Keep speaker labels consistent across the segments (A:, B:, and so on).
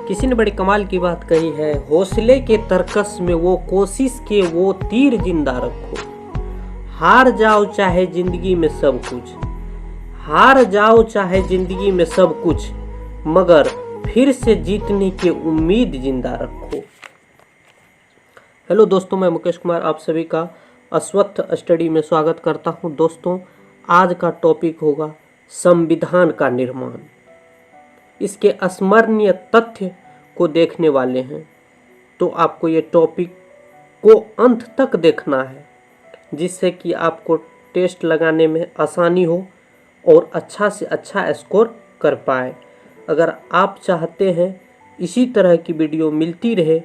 A: किसी ने बड़ी कमाल की बात कही है, हौसले के तरकस में वो कोशिश के वो तीर जिंदा रखो। हार जाओ चाहे जिंदगी में सब कुछ, हार जाओ चाहे जिंदगी में सब कुछ, मगर फिर से जीतने की उम्मीद जिंदा रखो। हेलो दोस्तों, मैं मुकेश कुमार आप सभी का अस्वस्थ स्टडी में स्वागत करता हूं। दोस्तों, आज का टॉपिक होगा संविधान का निर्माण। इसके अस्मरणीय तथ्य को देखने वाले हैं, तो आपको ये टॉपिक को अंत तक देखना है, जिससे कि आपको टेस्ट लगाने में आसानी हो और अच्छा से अच्छा स्कोर कर पाए। अगर आप चाहते हैं इसी तरह की वीडियो मिलती रहे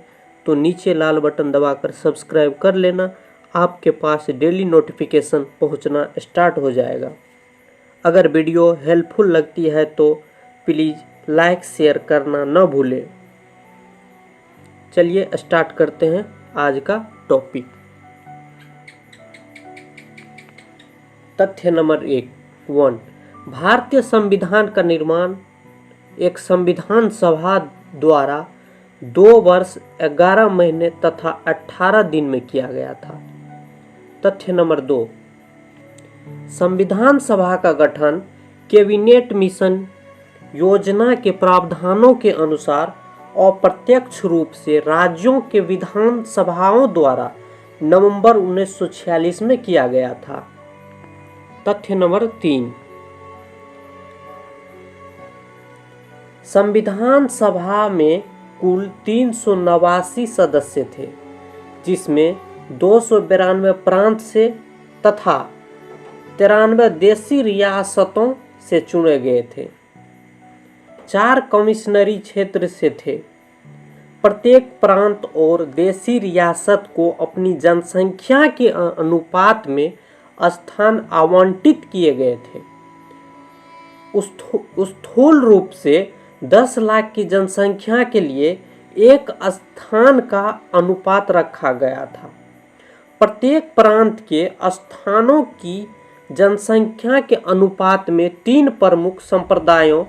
A: तो नीचे लाल बटन दबाकर सब्सक्राइब कर लेना। आपके पास डेली नोटिफिकेशन पहुंचना स्टार्ट हो जाएगा। अगर वीडियो हेल्पफुल लगती है तो प्लीज़ लाइक शेयर करना न भूलें। चलिए स्टार्ट करते हैं आज का टॉपिक। तथ्य नंबर 1 भारतीय संविधान का निर्माण एक संविधान सभा द्वारा 2 वर्ष 11 महीने तथा 18 दिन में किया गया था। तथ्य नंबर 2 संविधान सभा का गठन कैबिनेट मिशन योजना के प्रावधानों के अनुसार अप्रत्यक्ष रूप से राज्यों के विधान सभाओं द्वारा नवंबर 1946 में किया गया था। तथ्य नंबर 3 संविधान सभा में कुल 389 सदस्य थे, जिसमें 292 प्रांत से तथा 93 देशी रियासतों से चुने गए थे। 4 कमिश्नरी क्षेत्र से थे। प्रत्येक प्रांत और देशी रियासत को अपनी जनसंख्या के अनुपात में स्थान आवंटित किए गए थे। स्थूल रूप से 10 लाख की जनसंख्या के लिए एक स्थान का अनुपात रखा गया था। प्रत्येक प्रांत के स्थानों की जनसंख्या के अनुपात में 3 प्रमुख संप्रदायों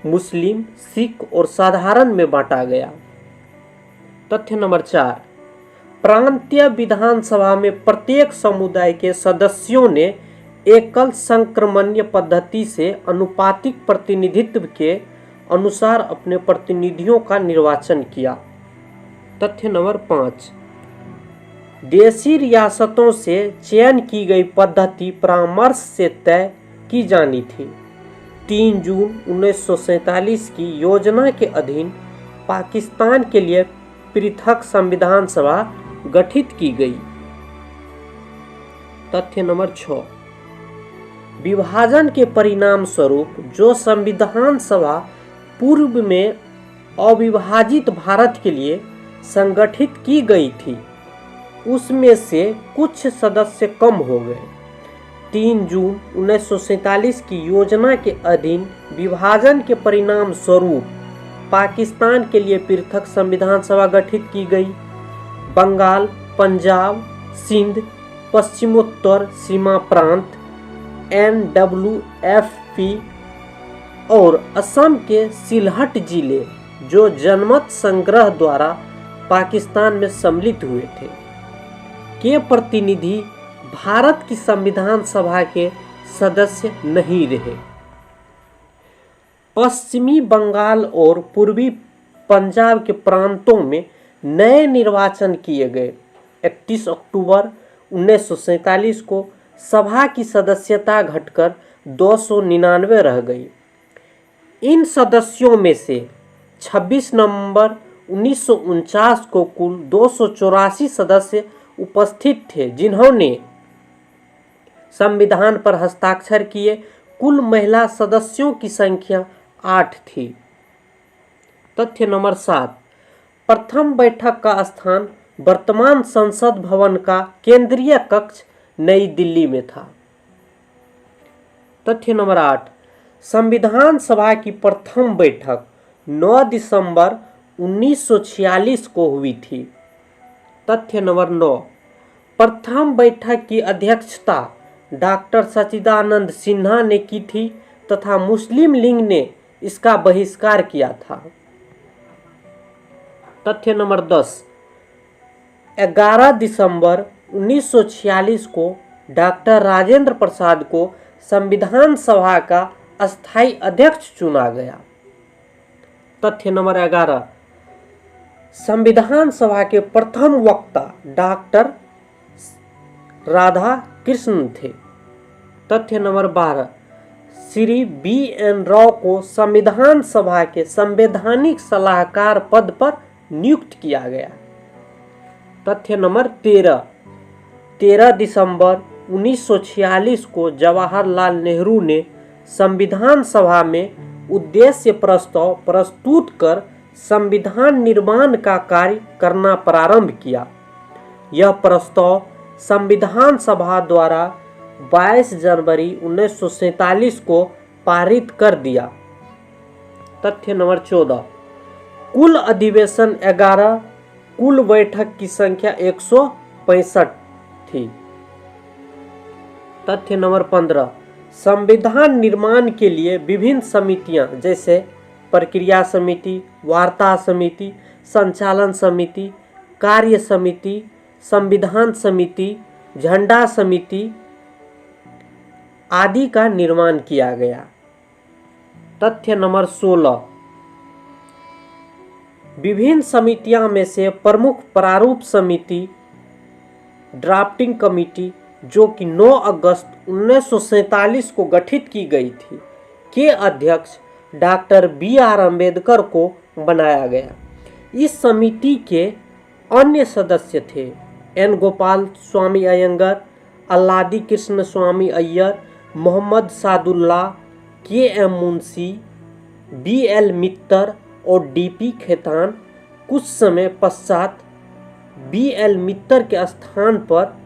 A: मुस्लिम, सिख और साधारण में बांटा गया। तथ्य नंबर 4 प्रांतीय विधानसभा में प्रत्येक समुदाय के सदस्यों ने एकल संक्रमणीय पद्धति से अनुपातिक प्रतिनिधित्व के अनुसार अपने प्रतिनिधियों का निर्वाचन किया। तथ्य नंबर 5 देशी रियासतों से चयन की गई पद्धति परामर्श से तय की जानी थी। 3 जून 1947 की योजना के अधीन पाकिस्तान के लिए पृथक संविधान सभा गठित की गई। तथ्य नंबर 6 विभाजन के परिणाम स्वरूप जो संविधान सभा पूर्व में अविभाजित भारत के लिए संगठित की गई थी, उसमें से कुछ सदस्य कम हो गए। 3 जून 1947 की योजना के अधीन विभाजन के परिणाम स्वरूप पाकिस्तान के लिए पृथक संविधान सभा गठित की गई। बंगाल, पंजाब, सिंध, पश्चिमोत्तर सीमा प्रांत NWFP और असम के सिलहट जिले जो जनमत संग्रह द्वारा पाकिस्तान में सम्मिलित हुए थे, के प्रतिनिधि भारत की संविधान सभा के सदस्य नहीं रहे। पश्चिमी बंगाल और पूर्वी पंजाब के प्रांतों में नए निर्वाचन किए गए। 31 अक्टूबर 1947 को सभा की सदस्यता घटकर 299 रह गई। इन सदस्यों में से 26 नवंबर 1949 को कुल 284 सदस्य उपस्थित थे, जिन्होंने संविधान पर हस्ताक्षर किए। कुल महिला सदस्यों की संख्या 8 थी। तथ्य नंबर 7 प्रथम बैठक का स्थान वर्तमान संसद भवन का केंद्रीय कक्ष नई दिल्ली में था। तथ्य नंबर 8 संविधान सभा की प्रथम बैठक 9 दिसंबर 1946 को हुई थी। तथ्य नंबर 9 प्रथम बैठक की अध्यक्षता डॉक्टर सच्चिदानंद सिन्हा ने की थी तथा मुस्लिम लीग ने इसका बहिष्कार किया था। तथ्य नंबर 10, 11 दिसंबर 1946 को डॉक्टर राजेंद्र प्रसाद को संविधान सभा का अस्थायी अध्यक्ष चुना गया। तथ्य नंबर 11, संविधान सभा के प्रथम वक्ता डॉक्टर राधा कृष्ण थे। तथ्य नंबर 12, श्री BN राव को संविधान सभा के संवैधानिक सलाहकार पद पर नियुक्त किया गया। तथ्य नंबर 13, 13 दिसंबर 1946 को जवाहरलाल नेहरू ने संविधान सभा में उद्देश्य प्रस्ताव प्रस्तुत कर संविधान निर्माण का कार्य करना प्रारंभ किया। यह प्रस्ताव संविधान सभा द्वारा 22 जनवरी 1947 को पारित कर दिया। तथ्य नंबर 14, कुल अधिवेशन 11, कुल बैठक की संख्या 165 थी। तथ्य नंबर 15, संविधान निर्माण के लिए विभिन्न समितियां जैसे प्रक्रिया समिति, वार्ता समिति, संचालन समिति, कार्य समिति, संविधान समिति, झंडा समिति आदि का निर्माण किया गया। तथ्य नंबर 16, विभिन्न समितियों में से प्रमुख प्रारूप समिति ड्राफ्टिंग कमेटी जो कि 9 अगस्त 1947 को गठित की गई थी के अध्यक्ष डॉक्टर BR अम्बेडकर को बनाया गया। इस समिति के अन्य सदस्य थे N गोपाल स्वामी अयंगर, अल्लादी कृष्ण स्वामी अय्यर, मोहम्मद सादुल्ला, KM मुंशी, BL मित्तर और DP खेतान। कुछ समय पश्चात BL मित्तर के स्थान पर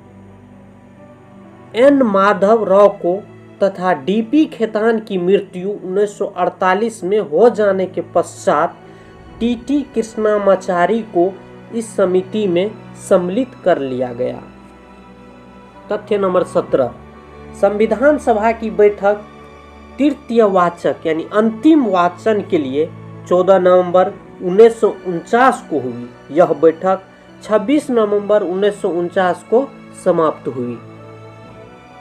A: N माधव राव को तथा DP खेतान की मृत्यु 1948 में हो जाने के पश्चात TT कृष्णामाचारी को इस समिति में सम्मिलित कर लिया गया। तथ्य नंबर 17, संविधान सभा की बैठक तृतीय वाचक यानी अंतिम वाचन के लिए 14 नवंबर 1949 को हुई। यह बैठक 26 नवंबर 1949 को समाप्त हुई।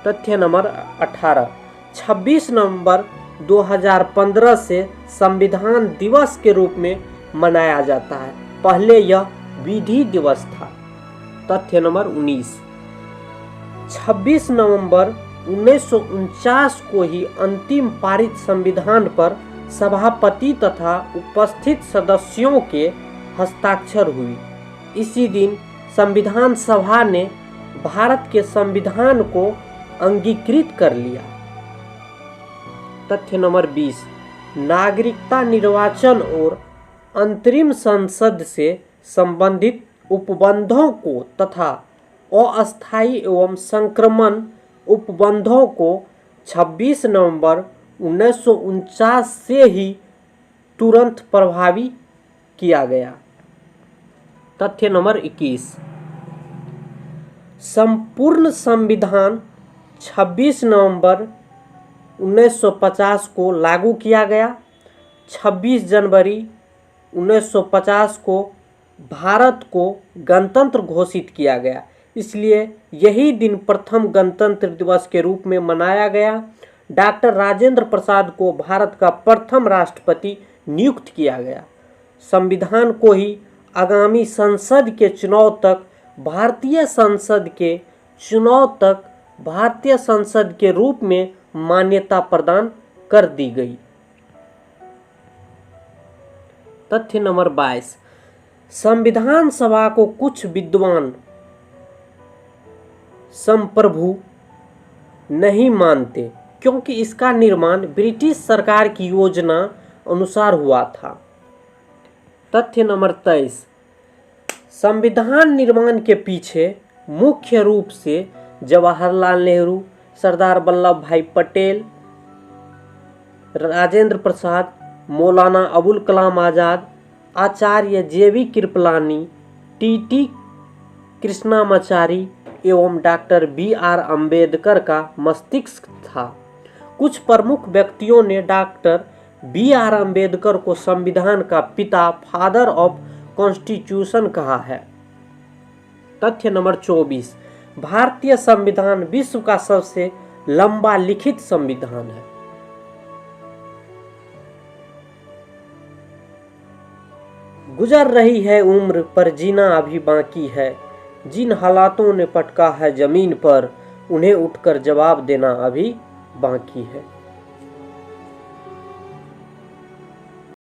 A: तथ्य नंबर 18, 26 नवंबर 2015 से संविधान दिवस के रूप में मनाया जाता है। पहले यह विधि दिवस था। तथ्य नंबर 19, 26 नवंबर 1949 को ही अंतिम पारित संविधान पर सभापति तथा उपस्थित सदस्यों के हस्ताक्षर हुई। इसी दिन संविधान सभा ने भारत के संविधान को अंगीकृत कर लिया। तथ्य नंबर 20, नागरिकता निर्वाचन और अंतरिम संसद से संबंधित उपबंधों को तथा अस्थायी एवं संक्रमण उपबंधों को 26 नवंबर 1949 से ही तुरंत प्रभावी किया गया। तथ्य नंबर 21, संपूर्ण संविधान 26 नवंबर 1950 को लागू किया गया। 26 जनवरी 1950 को भारत को गणतंत्र घोषित किया गया, इसलिए यही दिन प्रथम गणतंत्र दिवस के रूप में मनाया गया। डॉक्टर राजेंद्र प्रसाद को भारत का प्रथम राष्ट्रपति नियुक्त किया गया। संविधान को ही आगामी संसद के चुनाव तक भारतीय संसद के रूप में मान्यता प्रदान कर दी गई। तथ्य नंबर 22, संविधान सभा को कुछ विद्वान संप्रभु नहीं मानते क्योंकि इसका निर्माण ब्रिटिश सरकार की योजना अनुसार हुआ था। तथ्य नंबर 23, संविधान निर्माण के पीछे मुख्य रूप से जवाहरलाल नेहरू, सरदार वल्लभ भाई पटेल, राजेंद्र प्रसाद, मौलाना अबुल कलाम आज़ाद, आचार्य JV कृपलानी, TT कृष्णामाचारी एवं डॉक्टर BR अम्बेडकर का मस्तिष्क था। कुछ प्रमुख व्यक्तियों ने डॉक्टर BR अम्बेडकर को संविधान का पिता, फादर ऑफ कॉन्स्टिट्यूशन कहा है। तथ्य नंबर 24, भारतीय संविधान विश्व का सबसे लंबा लिखित संविधान है। गुजर रही है उम्र पर जीना अभी बाकी है, जिन हालातों ने पटका है जमीन पर उन्हें उठकर जवाब देना अभी बाकी है।